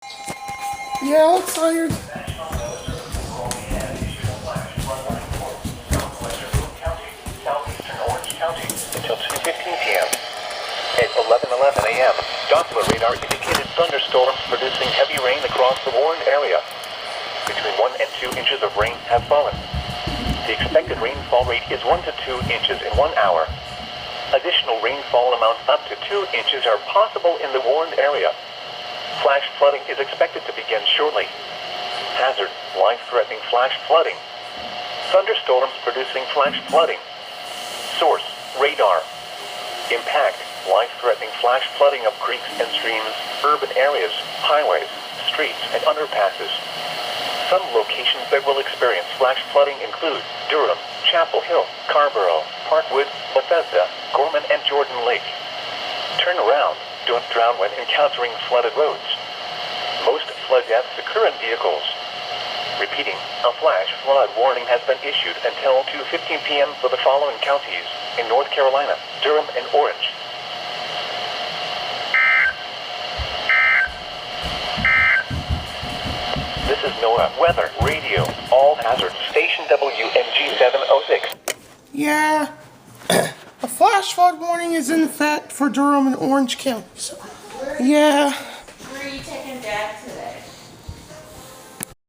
Yeah, I'm tired. Until 2:15 p.m. At 11:11 a.m., Doppler radar indicated thunderstorms producing heavy rain across the warned area. Between 1 and 2 inches of rain have fallen. The expected rainfall rate is 1 to 2 inches in 1 hour. Additional rainfall amounts up to 2 inches are possible in the warned area. Flash flooding is expected to begin shortly. Hazard: life-threatening flash flooding. Thunderstorms producing flash flooding. Source: radar. Impact: life-threatening flash flooding of creeks and streams, urban areas, highways, streets, and underpasses. Some locations that will experience flash flooding include Durham, Chapel Hill, Scarborough, Parkwood, Bethesda, Gorman, and Jordan Lake. Turn around. Don't drown when encountering flooded roads. Most flood deaths occur in vehicles. Repeating, a flash flood warning has been issued until 2:15 p.m. for the following counties in North Carolina, Durham, and Orange. This is NOAA Weather Radio. All hazards. Station WMG 706. Yeah, a flash flood warning is in effect for Durham and Orange counties. Yeah.